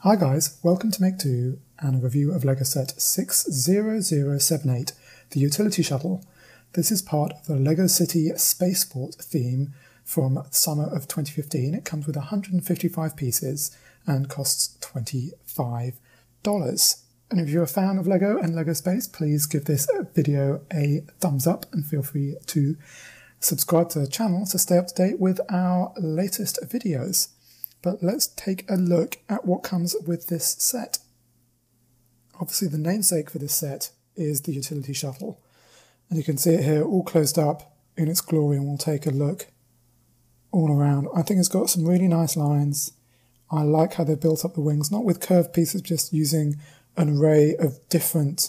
Hi guys, welcome to Make 2 and a review of LEGO set 60078, the Utility Shuttle. This is part of the LEGO City Spaceport theme from summer of 2015. It comes with 155 pieces and costs $25. And if you're a fan of LEGO and LEGO Space, please give this video a thumbs up and feel free to subscribe to the channel to stay up to date with our latest videos. But let's take a look at what comes with this set. Obviously the namesake for this set is the Utility Shuttle. And you can see it here all closed up in its glory, and we'll take a look all around. I think it's got some really nice lines. I like how they built up the wings, not with curved pieces, just using an array of different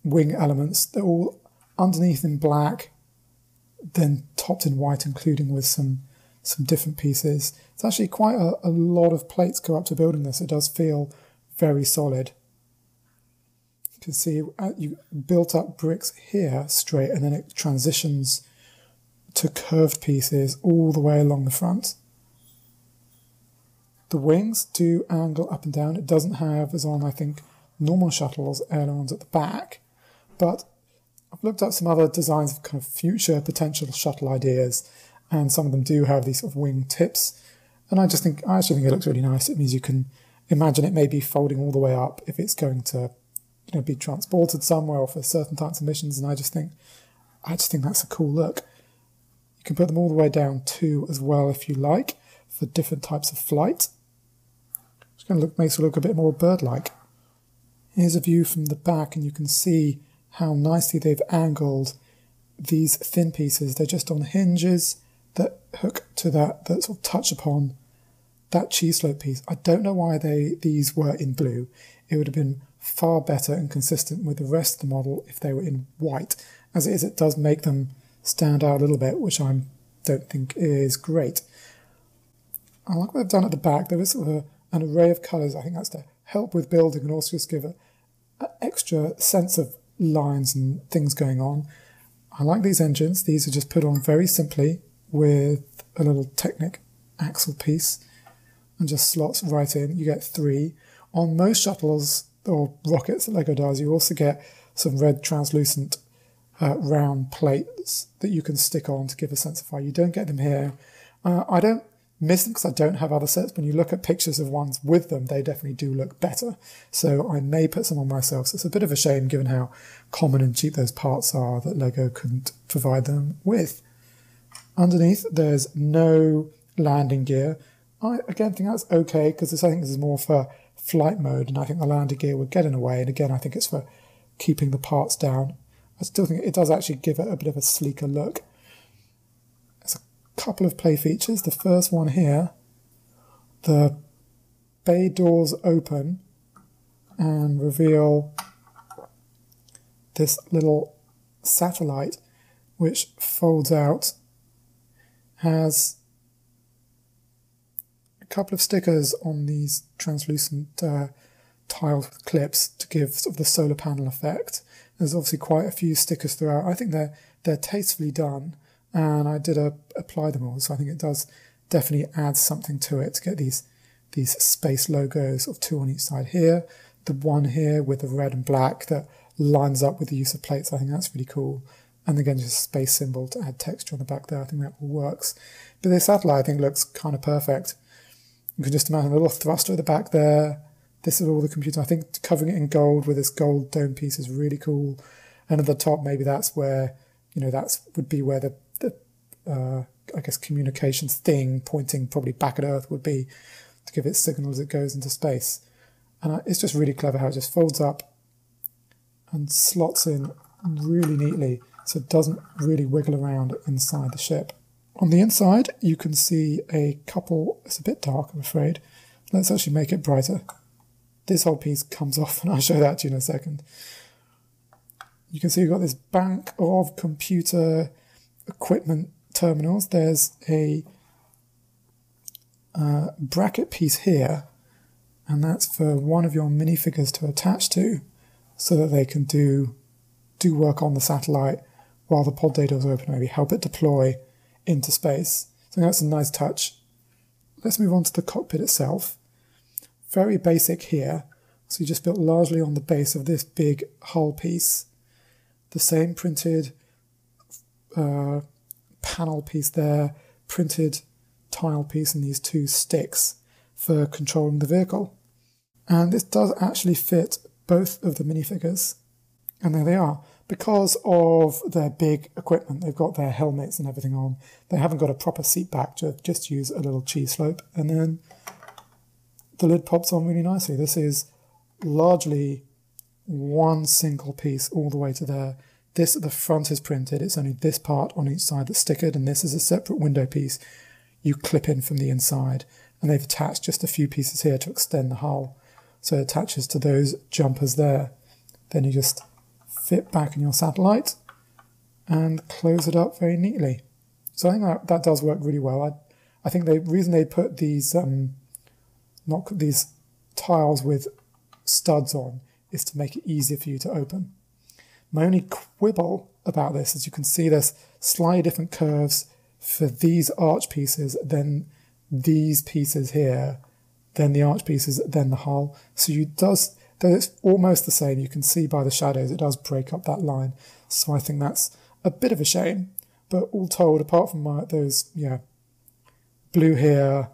wing elements. They're all underneath in black, then topped in white, including with some different pieces. It's actually quite a lot of plates go up to building this. It does feel very solid. You can see you built up bricks here straight, and then it transitions to curved pieces all the way along the front. The wings do angle up and down. It doesn't have, as on I think normal shuttles, ailerons at the back, but I've looked up some other designs of kind of future potential shuttle ideas, and some of them do have these sort of wing tips. And I actually think it looks really nice. It means you can imagine it maybe folding all the way up if it's going to, be transported somewhere or for certain types of missions. And I just think that's a cool look. You can put them all the way down too as well if you like, for different types of flight. It's going to makes it look a bit more bird-like. Here's a view from the back, and you can see how nicely they've angled these thin pieces. They're just on hinges that hook to that sort of touch upon that cheese slope piece. I don't know why these were in blue. It would have been far better and consistent with the rest of the model if they were in white. As it is, it does make them stand out a little bit, which I don't think is great. I like what they've done at the back. There is sort of an array of colours. I think that's to help with building and also just give an extra sense of lines and things going on. I like these engines. These are just put on very simply with a little Technic axle piece and just slots right in. You get 3. On most shuttles or rockets that LEGO does, you also get some red translucent round plates that you can stick on to give a sense of fire. You don't get them here. I don't miss them because I don't have other sets. When you look at pictures of ones with them, they definitely do look better. So I may put some on myself. So it's a bit of a shame given how common and cheap those parts are that LEGO couldn't provide them with. Underneath, there's no landing gear. I again think that's okay, because I think this is more for flight mode, and I think the landing gear would get in the way. And again, I think it's for keeping the parts down. I still think it does actually give it a bit of a sleeker look. There's a couple of play features. The first one here, the bay doors open and reveal this little satellite which folds out. Has a couple of stickers on these translucent tiled clips to give sort of the solar panel effect. There's obviously quite a few stickers throughout. I think they're tastefully done, and I did apply them all, so I think it does definitely add something to it to get these space logos of 2 on each side here. The one here with the red and black that lines up with the use of plates, I think that's really cool. And again, just a space symbol to add texture on the back there. I think that all works. But this satellite, I think, looks kind of perfect. You can just imagine a little thruster at the back there. This is all the computer. I think covering it in gold with this gold dome piece is really cool. And at the top, maybe that's where, that would be where the I guess, communications thing pointing probably back at Earth would be, to give it signal as it goes into space. And it's just really clever how it just folds up and slots in really neatly, so it doesn't really wiggle around inside the ship. On the inside, you can see a couple, it's a bit dark, I'm afraid. Let's actually make it brighter. This whole piece comes off, and I'll show that to you in a second. You can see we've got this bank of computer equipment terminals. There's a bracket piece here, and that's for one of your minifigures to attach to, so that they can do work on the satellite while the pod data is open, maybe help it deploy into space. So that's a nice touch. Let's move on to the cockpit itself. very basic here. So you just built largely on the base of this big hull piece. The same printed panel piece there, printed tile piece, and these two sticks for controlling the vehicle. And this does actually fit both of the minifigures. And there they are. Because of their big equipment, they've got their helmets and everything on. They haven't got a proper seat back, to just use a little cheese slope. And then the lid pops on really nicely. This is largely one single piece all the way to there. This at the front is printed. It's only this part on each side that's stickered, and this is a separate window piece you clip in from the inside. And they've attached just a few pieces here to extend the hull. So it attaches to those jumpers there. Then you just fit back in your satellite and close it up very neatly. So I think that does work really well. I think the reason they put these these tiles with studs on is to make it easier for you to open. My only quibble about this is you can see there's slightly different curves for these arch pieces than these pieces here, then the arch pieces, then the hull. So though it's almost the same, you can see by the shadows it does break up that line. So I think that's a bit of a shame. But all told, apart from those blue here,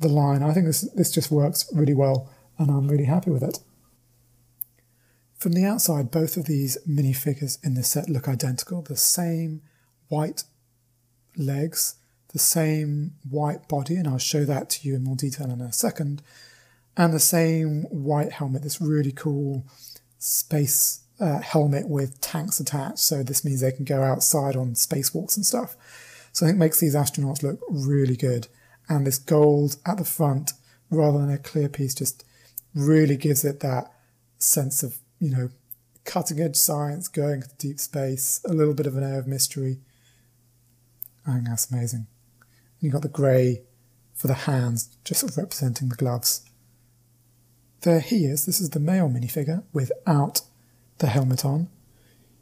the line, I think this just works really well, and I'm really happy with it. From the outside, both of these minifigures in this set look identical. The same white legs, the same white body, and I'll show that to you in more detail in a second, and the same white helmet, this really cool space helmet with tanks attached, so this means they can go outside on spacewalks and stuff. So I think it makes these astronauts look really good, and this gold at the front, rather than a clear piece, just really gives it that sense of, cutting edge science, going to deep space, a little bit of an air of mystery. I think that's amazing. And you've got the grey for the hands, just sort of representing the gloves. There he is. This is the male minifigure without the helmet on.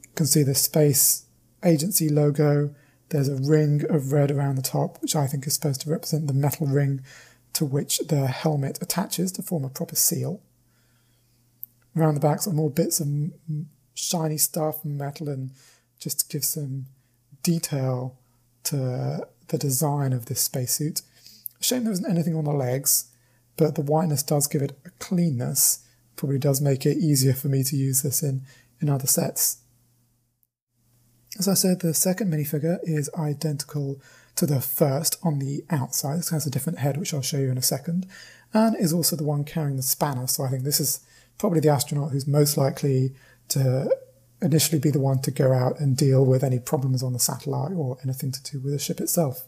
You can see the space agency logo. There's a ring of red around the top, which I think is supposed to represent the metal ring to which the helmet attaches to form a proper seal. Around the back, some more bits of shiny stuff and metal, and just to give some detail to the design of this spacesuit. Shame there isn't anything on the legs, but the whiteness does give it a cleanness. Probably does make it easier for me to use this in other sets. As I said, the second minifigure is identical to the first on the outside. It has a different head, which I'll show you in a second, and is also the one carrying the spanner. So I think this is probably the astronaut who's most likely to initially be the one to go out and deal with any problems on the satellite or anything to do with the ship itself.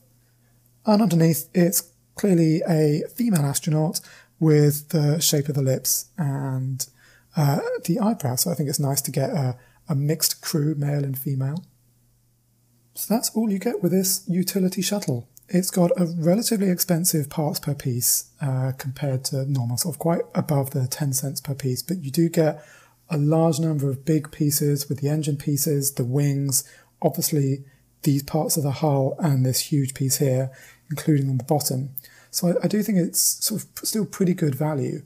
And underneath, it's clearly a female astronaut with the shape of the lips and the eyebrows. So I think it's nice to get a mixed crew, male and female. So that's all you get with this utility shuttle. It's got a relatively expensive parts per piece compared to normal, sort of quite above the 10 cents per piece, but you do get a large number of big pieces with the engine pieces, the wings, obviously these parts of the hull and this huge piece here, including on the bottom. So I do think it's sort of still pretty good value.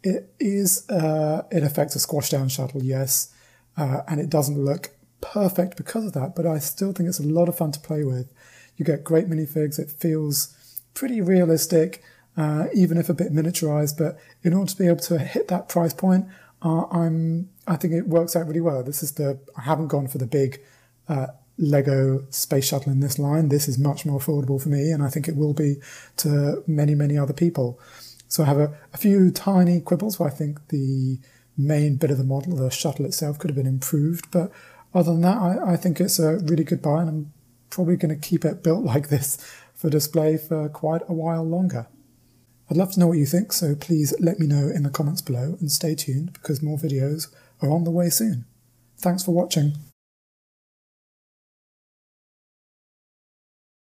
It is, in effect, a squash down shuttle, yes, and it doesn't look perfect because of that, but I still think it's a lot of fun to play with. You get great minifigs, it feels pretty realistic, even if a bit miniaturized, but in order to be able to hit that price point, I think it works out really well. I haven't gone for the big Lego space shuttle in this line. This is much more affordable for me, and I think it will be to many, many other people. So I have a few tiny quibbles where I think the main bit of the model, the shuttle itself, could have been improved, but other than that, I think it's a really good buy, and I'm probably going to keep it built like this for display for quite a while longer. I'd love to know what you think, so please let me know in the comments below, and stay tuned because more videos are on the way soon. Thanks for watching.